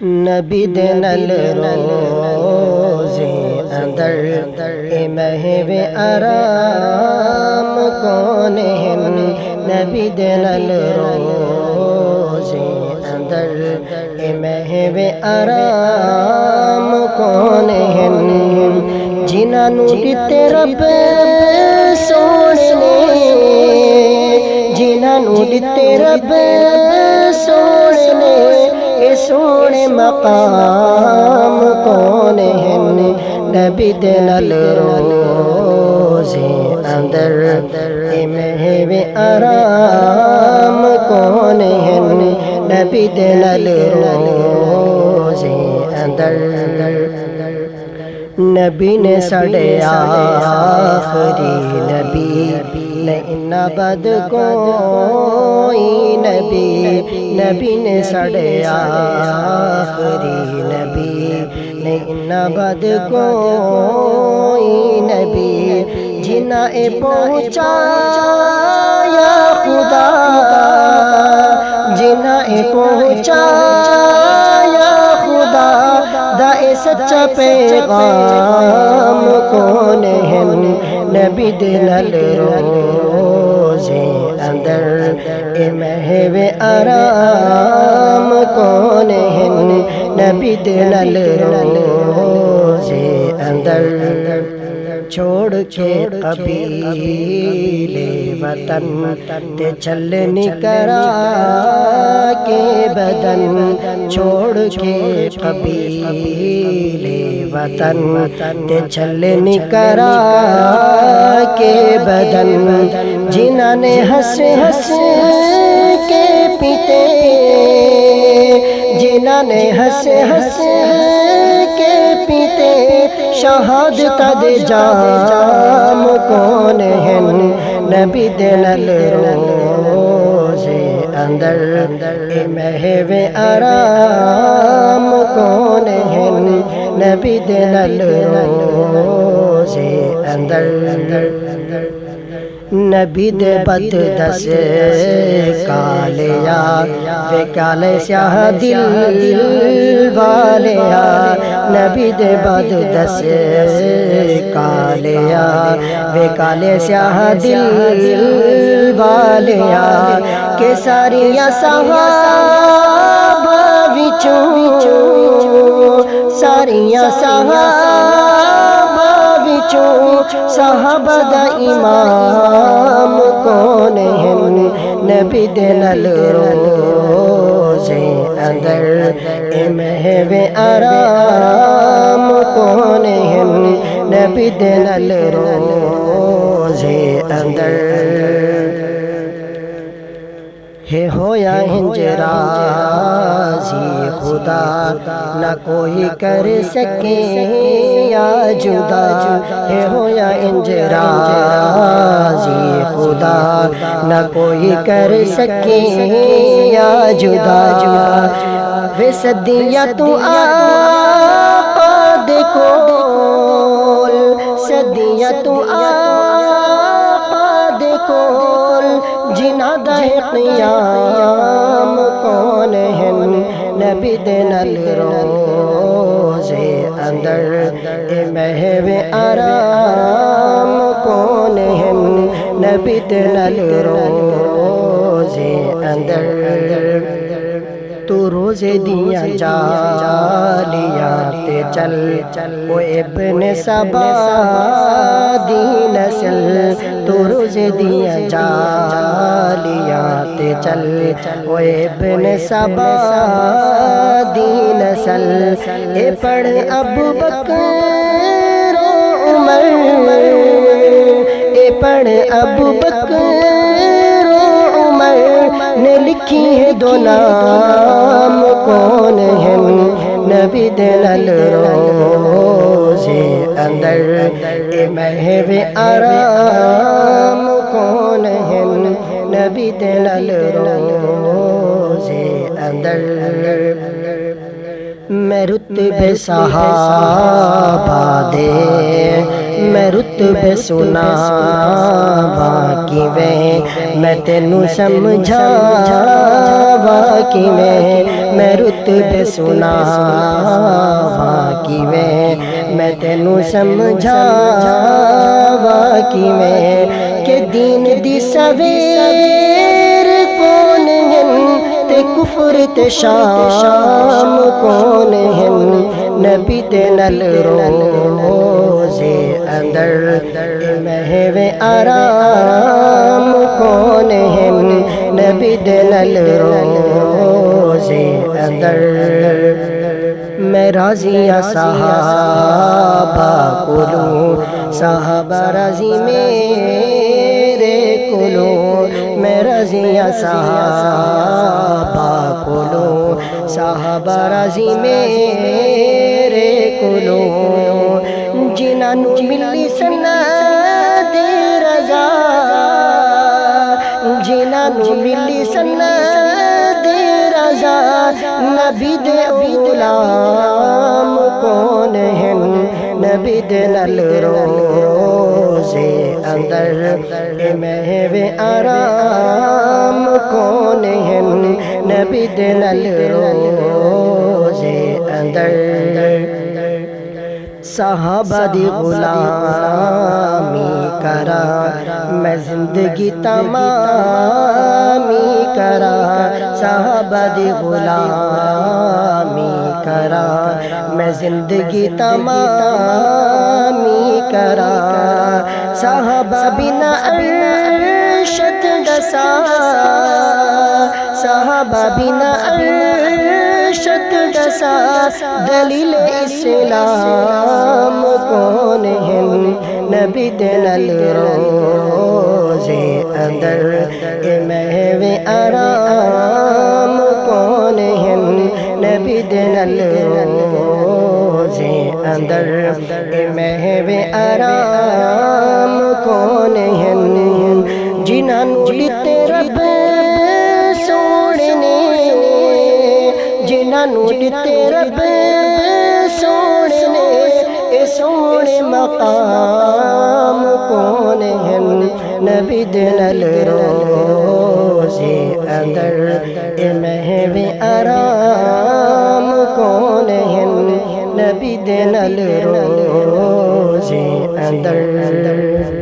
نبی دے نال روزے اندر اے مہو آرام کون ہے نبی دے نال روزے اندر اے مہو آرام کون ہے جنہاں نوں دتے رب سونے نے جنہاں نوں دتے رب سونے نے اے سونے مقام کون ہے نبی دے نال روزے اندر اے مہو آرام کون ہے نبی دے نال روزے اندر نبی نے ساڈے آخری نبی نہیں نہ بد کوئی نبی نے ساڈے آخری نبی نہیں نہ بد کوئی نبی جنہاں اے پہنچایا خدا جنہاں اے پہنچایا خدا دا اے سچا پیغام کون ہے نبی دے نال روزے اندر اے مہو آرام کون ہے نبی دے نال روزے اندر چھوڑ کے قبیلے وطن تے چلنی کرا کے بدن چھوڑ کے قبیلے وطن تے چلنی کرا کے بدن جنہاں نے ہنس ہنس کے پیتے جنہاں نے ہنس ہنس کے پیتے شہادت دے جام کون ہے نبی دے نال روزے اندر اے مہو آرام کون ہے نبی دے نال روزے اندر نبی دے بد دس کالیا وے کالے سیاہ دل والیا نبی دے بد دس کالیا وے کالے سیاہ دل والیا کہ ساریاں صحابہ وچوں ساریاں صحابہ وچوں صحابہ دا امام کون ہے نبی دے نال روزے اندر اے مہو آرام کون ہے نبی دے نال روزے اندر ہے ہویا ہنج راضی خدا نہ کوئی کر سکے یا جدا ہے ہویا ہنج راضی خدا نہ کوئی کر سکے یا جدا وے صدیاں تو آقا دے کول صدیاں تو آقا دے کول جنہاں دا قیام کون ہے نبی دے نال روزے اندر اے مہو آرام کون ہے نبی دے نال روزے اندر تو روزے دیاں جالیاں تے چل او ابن سبا دی نسل تو روزے دیاں جالیاں تے چل او ابن سبا دی نسل اے پڑھ ابو بکر و عمر اے پڑھ ابو بکر و عمر نے لکھی ہے دو نام کون ہے نبی دے نال روزے اندر اے مہو آرام کون ہے نبی دے نال روزے اندر میں رتبے صحابہ دے میں رتبے سناواں کیویں میں تینوں سمجھاواں کیویں میں رتبے سناواں کیویں میں تینوں سمجھاواں کیویں کہ دین دی سویر کون ہیں تے کفر تے شام کون ہیں نبی دے نال روزے اندر محو آرام کون ہیں نبی دے نال روزے اندر میں راضی صحابہ کولوں صحابہ راضی میرے کولوں میں راضی صحابہ کولوں صحابہ راضی میرے کولوں جنہاں نوں ملی سند رضا جنہاں نوں ملی سند رضا نبی دے غلام کون ہیں نبی دے نال روزے اندر محو آرام کون ہیں نبی دے نال روزے اندر صحابہ دی غلامی کرا میں زندگی تمامی کرا صحابہ دی غلامی کرا میں زندگی تمامی کرا صحابہ بنا عرشت ڈسا صحابہ بنا عرشت ڈسا دلیل اسلام کون ہیں نبی دے نال روزے اندر محو آرام کون ہیں نبی دے نال روزے اندر محو آرام کون ہیں جنہاں نوں لتے رب سونے نے جنہاں نوں لتے رب سونے نے اے سونے مقام کون ہیں نبی دے نال روزے اندر اے محو آرام کون ہیں نبی دے نال روزے اندر